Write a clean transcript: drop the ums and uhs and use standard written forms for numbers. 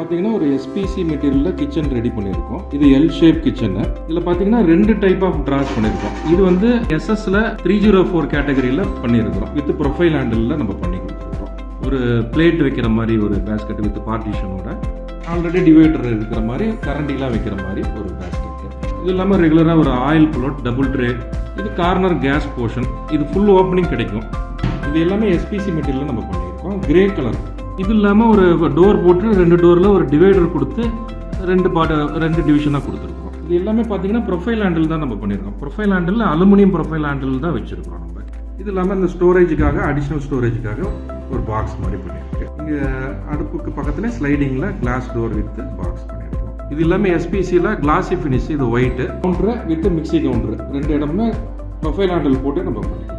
பார்த்தீங்கன்னா ஒரு எஸ்பிசி மெட்டீரியலில் கிச்சன் ரெடி பண்ணியிருக்கோம். இது எல் ஷேப் கிச்சனு. இதில் பார்த்தீங்கன்னா 2 டைப் ஆஃப் ட்ராஸ் பண்ணியிருக்கோம். இது வந்து எஸ்எஸ்ல 304 கேட்டகரியில் பண்ணியிருக்கிறோம். வித் ப்ரொஃபைல் ஹேண்டில் நம்ம பண்ணி கொடுத்துருக்கோம். ஒரு பிளேட் வைக்கிற மாதிரி ஒரு பேஸ்கெட் வித் பார்ட்டிஷனோட, ஆல்ரெடி டிவைடர் இருக்கிற மாதிரி, கரண்டிலாம் வைக்கிற மாதிரி ஒரு பேஸ்கெட். இது இல்லாமல் ரெகுலராக ஒரு ஆயில் புலோட், டபுள் ட்ரே, இது கார்னர் கேஸ் போர்ஷன், இது ஃபுல் ஓப்பனிங் கிடைக்கும். இது எல்லாமே எஸ்பிசி மெட்டீரியலில் நம்ம பண்ணியிருக்கோம். Grey colour. இது இல்லாமல் ஒரு டோர் போட்டு 2 டோரில் ஒரு டிவைடர் கொடுத்து 2 டிவிஷனாக கொடுத்துருக்கோம். இது எல்லாமே பார்த்தீங்கன்னா ப்ரொஃபைல் ஹேண்டில் தான் நம்ம பண்ணியிருக்கோம். Profile handle aluminium profile handle தான் வச்சுருக்கோம் நம்ம. இது இல்லாமல் இந்த ஸ்டோரேஜுக்காக, அடிஷ்னல் ஸ்டோரேஜுக்காக ஒரு பாக்ஸ் மாதிரி பண்ணியிருக்கு. இங்கே அடுப்புக்கு பக்கத்தில் ஸ்லைடிங்கில் கிளாஸ் டோர் வித் பாக்ஸ் பண்ணியிருக்கோம். இது இல்லாமல் எஸ்பிசியில் கிளாசி ஃபினிஷ், இது white Gounder with mixie Gounder 2 இடமே ப்ரொஃபைல் ஹேண்டில் போட்டு நம்ம பண்ணியிருக்கோம்.